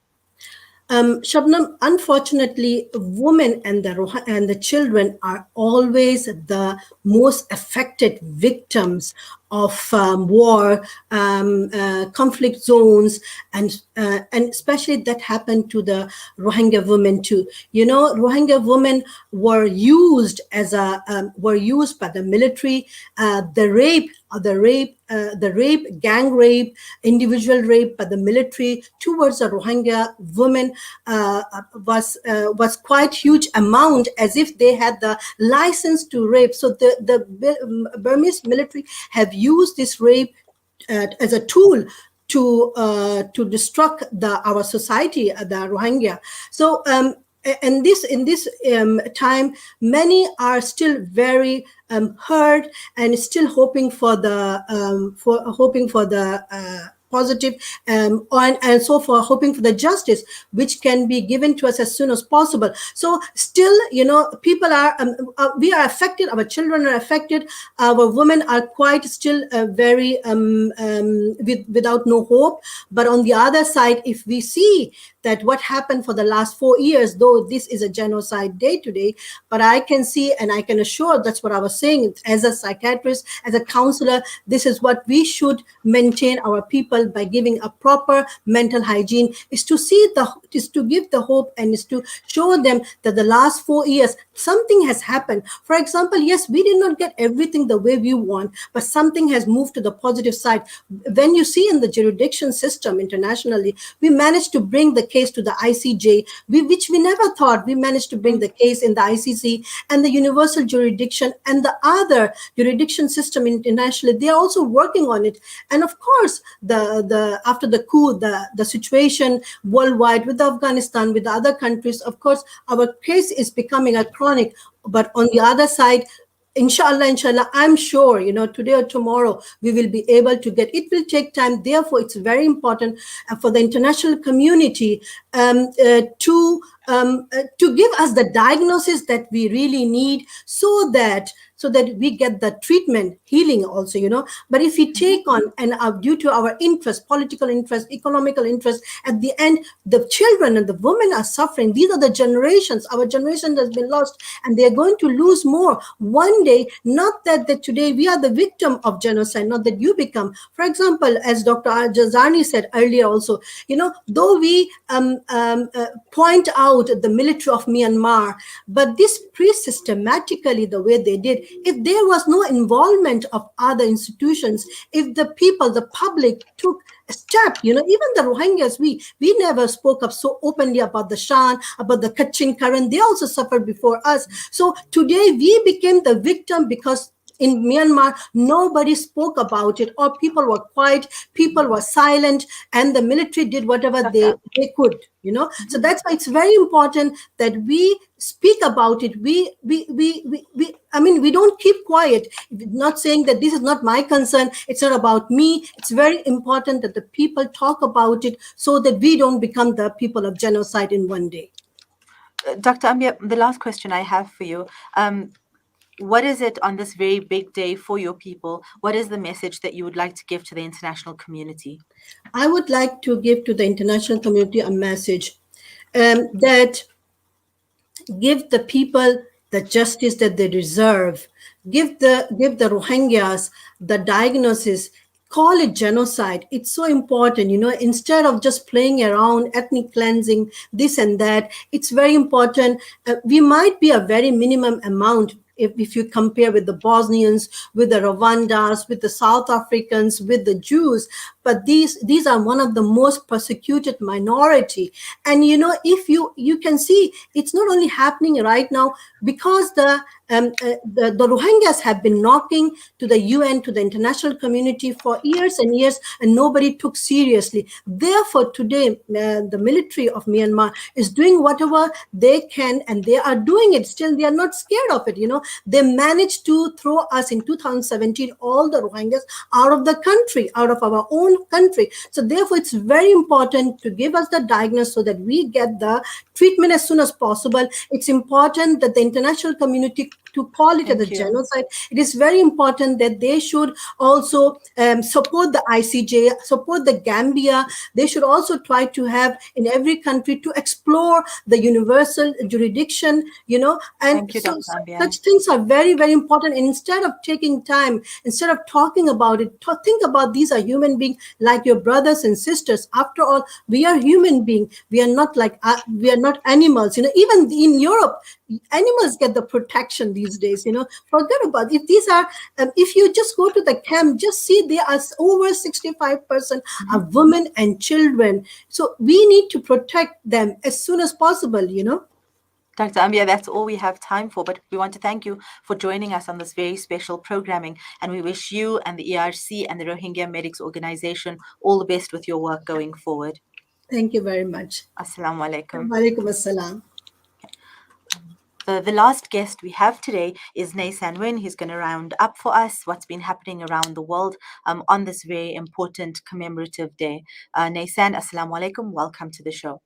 Shabnam, unfortunately, women and the children are always the most affected victims of war, conflict zones, and especially that happened to the Rohingya women too. You know, Rohingya women were used were used by the military. The rape, gang rape, individual rape by the military towards the Rohingya women was quite huge amount, as if they had the license to rape. So the Burmese military have used this rape as a tool to destruct our society, the Rohingya. So in this time, many are still very hurt and still hoping for the positive, and so for hoping for the justice which can be given to us as soon as possible. So still, you know, people are we are affected, our children are affected, our women are quite still very without no hope. But on the other side, if we see that what happened for the last 4 years, though this is a genocide day today, but I can see and I can assure, that's what I was saying, as a psychiatrist, as a counselor, this is what we should maintain our people by giving a proper mental hygiene, is to give the hope, and is to show them that the last 4 years something has happened. For example, yes, we did not get everything the way we want, but something has moved to the positive side. When you see in the jurisdiction system internationally, we managed to bring the case to the ICJ, which we never thought. We managed to bring the case in the ICC and the universal jurisdiction and the other jurisdiction system internationally. They are also working on it. And of course, after the coup, the situation worldwide with Afghanistan, with the other countries, of course, our case is becoming a chronic. But on the other side, inshallah, I'm sure, you know, today or tomorrow, we will be able to get, it will take time. Therefore, it's very important for the international community to give us the diagnosis that we really need, so that we get the treatment, healing also, you know. But if we take on, and due to our interest, political interest, economical interest, at the end, the children and the women are suffering. These are the generations. Our generation has been lost, and they're going to lose more one day. Not that today we are the victim of genocide, not that you become. For example, as Dr. Jazani said earlier also, you know, though we point out the military of Myanmar, but this systematically, the way they did, if there was no involvement of other institutions, if the people, the public took a step, you know, even the Rohingyas, we never spoke up so openly about the Shan, about the Kachin Karen. They also suffered before us. So today we became the victim because in Myanmar, nobody spoke about it, or people were quiet, people were silent, and the military did whatever they could, you know. So that's why it's very important that we speak about it. I mean, we don't keep quiet, not saying that this is not my concern, it's not about me. It's very important that the people talk about it, so that we don't become the people of genocide in one day. Dr. Ambia, the last question I have for you. What is it on this very big day for your people? What is the message that you would like to give to the international community? I would like to give to the international community a message that give the people the justice that they deserve. Give the Rohingyas the diagnosis. Call it genocide. It's so important, you know, instead of just playing around, ethnic cleansing, this and that. It's very important. We might be a very minimum amount if you compare with the Bosnians, with the Rwandas, with the South Africans, with the Jews, but these are one of the most persecuted minority. And you know, if you can see, it's not only happening right now because the Rohingyas have been knocking to the UN, to the international community for years and years, and nobody took seriously. Therefore, today, the military of Myanmar is doing whatever they can, and they are doing it. Still, they are not scared of it. You know, they managed to throw us in 2017, all the Rohingyas, out of the country, out of our own country. So therefore, it's very important to give us the diagnosis so that we get the treatment as soon as possible. It's important that the international community to call it as a Thank you. genocide. It is very important that they should also support the ICJ, support the Gambia. They should also try to have in every country to explore the universal jurisdiction, you know, and Thank you, so, Dr. so Ambia. such things are very, very important. And instead of taking time, instead of talking about it, think about these are human beings like your brothers and sisters. After all, we are human beings. We are not like we are not animals. You know, even in Europe, animals get the protection these days. You know, forget about if these are. If you just go to the camp, just see there are over 65% of women and children. So we need to protect them as soon as possible. You know. Dr. Ambia, that's all we have time for, but we want to thank you for joining us on this very special programming, and we wish you and the ERC and the Rohingya Medics Organization all the best with your work going forward. Thank you very much. Assalamu alaikum. Walaikum assalam. The last guest we have today is Naysan Win. He's going to round up for us what's been happening around the world on this very important commemorative day. Naysan, assalamu alaikum. Welcome to the show.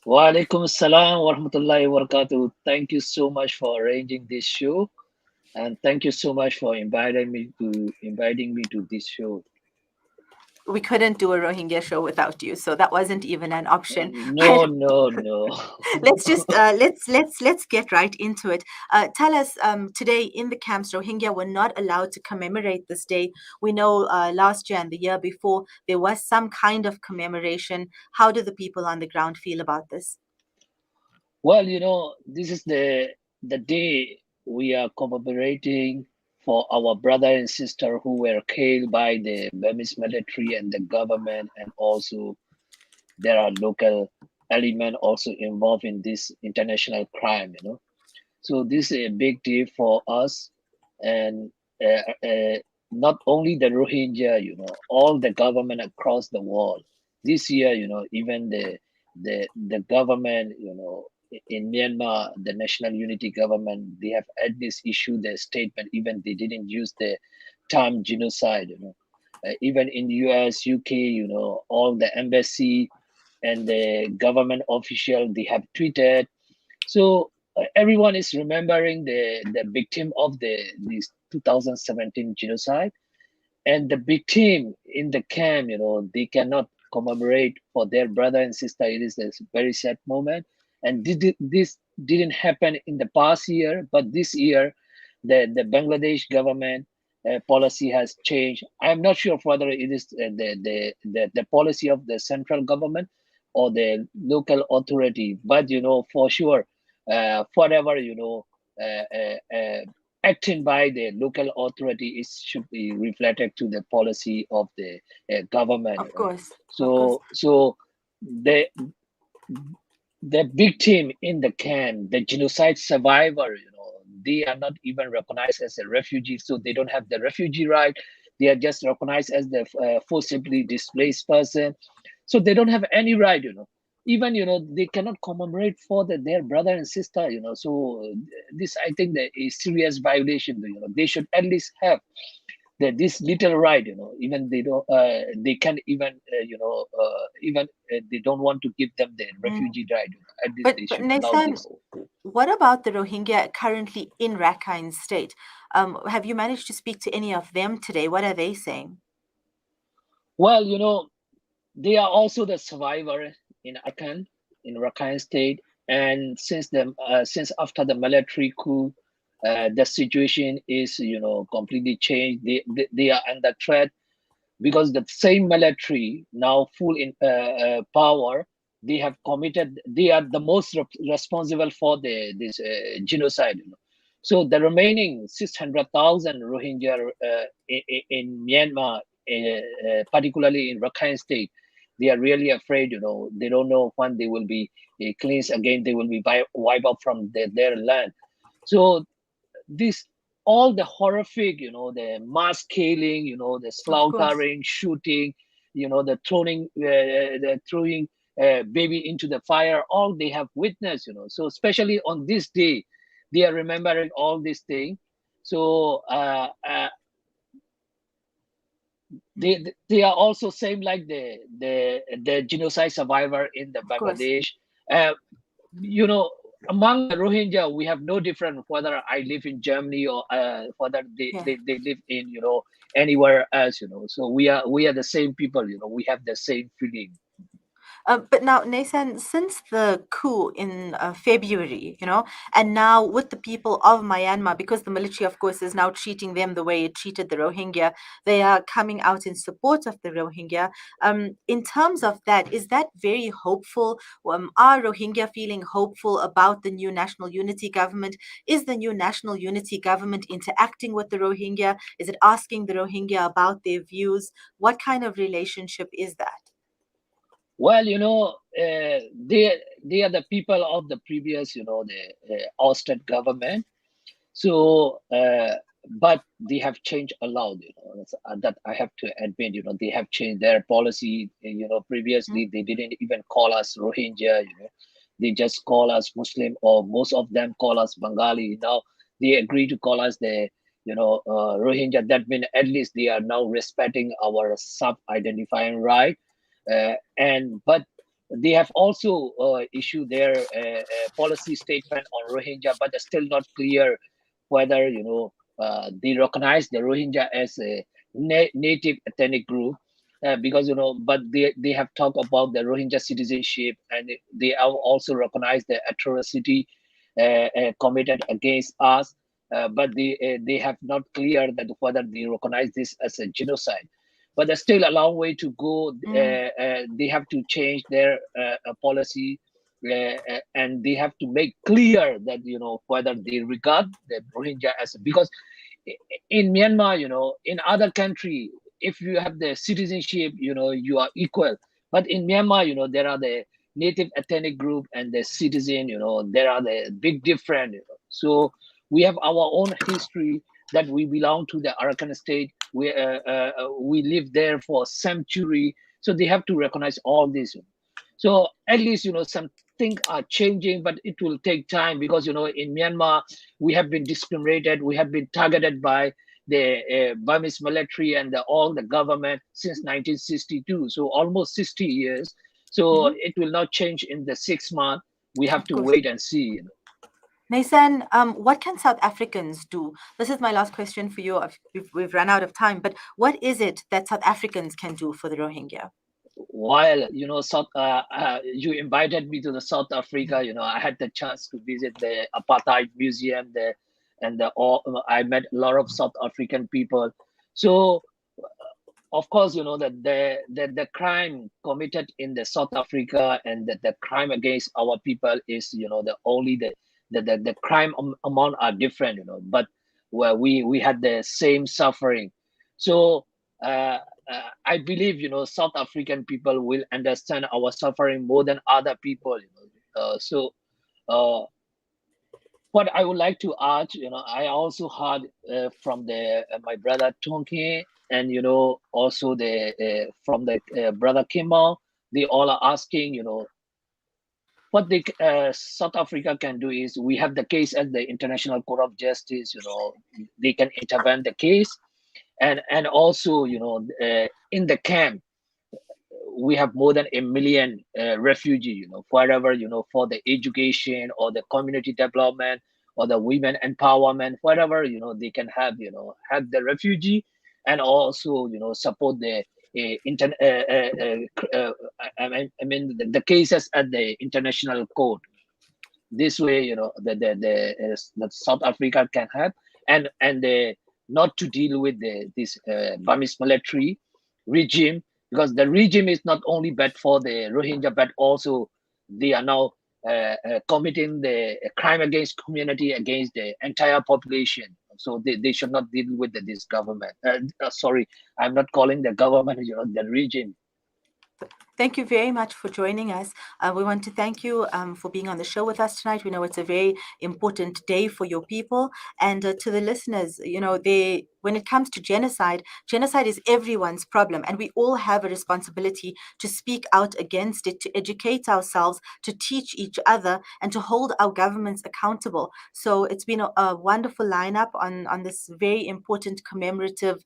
Wa alaikum assalam wa rahmatullahi wa barakatuh. Thank you so much for arranging this show, and thank you so much for inviting me to this show. We couldn't do a Rohingya show without you, so that wasn't even an option. No. Let's just let's get right into it. Tell us today in the camps, Rohingya were not allowed to commemorate this day. We know last year and the year before there was some kind of commemoration. How do the people on the ground feel about this? Well, you know, this is the day we are commemorating for our brother and sister who were killed by the Burmese military and the government, and also there are local elements also involved in this international crime, you know. So this is a big deal for us, and not only the Rohingya, you know, all the government across the world. This year, you know, even the government, you know, in Myanmar, the National Unity Government, they have at least issued their statement. Even they didn't use the term genocide. You know, even in the US, UK, you know, all the embassy and the government official they have tweeted. So everyone is remembering the victim of this 2017 genocide, and the victim in the camp. You know, they cannot commemorate for their brother and sister. It is a very sad moment. And this didn't happen in the past year, but this year, the Bangladesh government policy has changed. I'm not sure whether it is the policy of the central government or the local authority, but you know for sure, whatever you know, acting by the local authority, it should be reflected to the policy of the government. Of course. So the victim in the camp, the genocide survivor, you know, they are not even recognized as a refugee, so they don't have the refugee right. They are just recognized as the forcibly displaced person, so they don't have any right, you know. Even you know they cannot commemorate for their brother and sister, you know. So this, I think, that is serious violation. You know, they should at least have this little right, you know. Even they don't, they can't even, even they don't want to give them the refugee right. You know, at least But they should allow Naysan, this. what about the Rohingya currently in Rakhine State? Have you managed to speak to any of them today? What are they saying? Well, you know, they are also the survivor in Rakhine State, and since after the military coup, the situation is, you know, completely changed. They are under threat because the same military now full in power. They have committed. They are the most responsible for this genocide. You know? So the remaining 600,000 Rohingya in Myanmar, particularly in Rakhine State, they are really afraid. You know, they don't know when they will be cleansed again. They will be wiped out from their land. So this, all the horrific, you know, the mass killing, you know, the slaughtering, shooting, you know, the throwing baby into the fire, all they have witnessed, you know. So especially on this day, they are remembering all these things. So they are also same like the genocide survivor in the Bangladesh. You know, among the Rohingya, we have no different whether I live in Germany or whether they live in anywhere else. So we are the same people. We have the same feeling. But now, Nathan, since the coup in February, and now with the people of Myanmar, because the military, of course, is now treating them the way it treated the Rohingya, they are coming out in support of the Rohingya. In terms of that, is that very hopeful? Are Rohingya feeling hopeful about the new national unity government? Is the new national unity government interacting with the Rohingya? Is it asking the Rohingya about their views? What kind of relationship is that? Well, they are the people of the previous, the ousted government. So, but they have changed a lot. That I have to admit. They have changed their policy. Previously they didn't even call us Rohingya. They just call us Muslim, or most of them call us Bengali. Now they agree to call us the Rohingya. That means at least they are now respecting our sub-identifying right. But they have also issued their policy statement on Rohingya, but it's still not clear whether they recognize the Rohingya as a native ethnic group, because but they have talked about the Rohingya citizenship, and they have also recognized the atrocity committed against us, but they have not clear that whether they recognize this as a genocide. But there's still a long way to go. They have to change their policy, and they have to make clear that whether they regard the Rohingya as, because in Myanmar, in other country, if you have the citizenship, you are equal. But in Myanmar, there are the native ethnic group and the citizen. There are the big difference. So we have our own history, that we belong to the Arakan state. We live there for century. So they have to recognize all this. So at least some things are changing, but it will take time, because in Myanmar we have been discriminated, we have been targeted by the Burmese military and all the government since 1962. So almost 60 years. So it will not change in the 6 months. We have to wait and see. Nathan, what can South Africans do? This is my last question for you. We've run out of time, but what is it that South Africans can do for the Rohingya? While you invited me to the South Africa, I had the chance to visit the apartheid museum there, and I met a lot of South African people. So of course, that the crime committed in the South Africa, and the crime against our people is the crime amount are different, but where we had the same suffering. So I believe South African people will understand our suffering more than other people. So what I would like to add, I also heard from my brother Tonke, and also from the brother Kimball. They all are asking, what the South Africa can do is, we have the case at the International Court of Justice. They can intervene the case, and also in the camp we have more than 1 million refugees. Wherever for the education or the community development or the women empowerment, whatever they can have help the refugee, and also support the the cases at the international court. This way the South Africa can help, and not to deal with this Burmese military regime, because the regime is not only bad for the Rohingya, but also they are now committing the crime against community, against the entire population. So they should not deal with this government. Sorry, I'm not calling the government, the regime. Thank you very much for joining us. We want to thank you for being on the show with us tonight. We know it's a very important day for your people. And to the listeners, when it comes to genocide is everyone's problem. And we all have a responsibility to speak out against it, to educate ourselves, to teach each other, and to hold our governments accountable. So it's been a wonderful lineup on this very important commemorative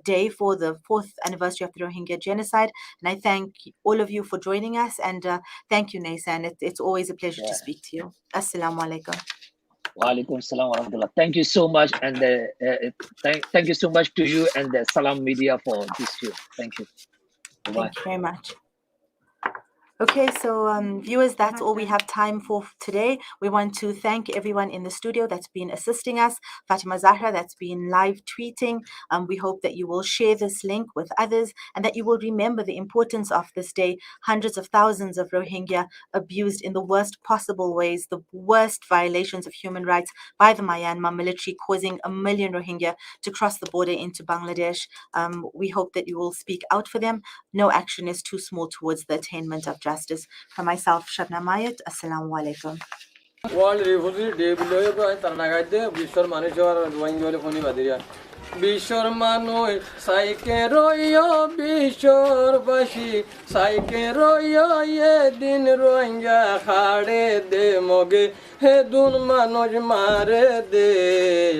day for the 4th anniversary of the Rohingya genocide. And I thank all all of you for joining us. And thank you, Naysan. It's always a pleasure to speak to you. Assalamu alaikum. Wa alaikum salam wa rahmatullah. Thank you so much, and thank you so much to you and the Salam Media for this show. Thank you. Bye-bye. Thank you very much. Okay, so viewers, that's all we have time for today. We want to thank everyone in the studio that's been assisting us, Fatima Zahra that's been live tweeting. We hope that you will share this link with others and that you will remember the importance of this day. Hundreds of thousands of Rohingya abused in the worst possible ways, the worst violations of human rights by the Myanmar military, causing 1 million Rohingya to cross the border into Bangladesh. We hope that you will speak out for them. No action is too small towards the attainment of justice. For myself, Shabnam Ayat, Assalamu alaikum. World Refugee Day biloy ko tarnagaide bishor manishwar Rohingya phoni badiya bishor manoy saike royo bishor bashi saike royo ye din Rohingya khade de moge he dun manoj mare de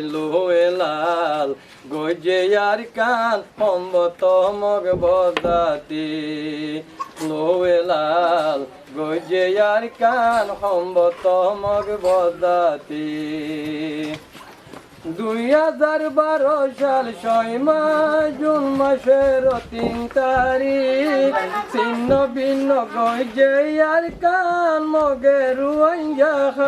loelal goje yar kan homboto mog bodati loelal goje yar kan homboto mog bodati 2012 সাল 6 মাস June মাসের 3 তারিখ ছিন্ন ভিন্ন গজে আর কান মগে রোহিঙ্গা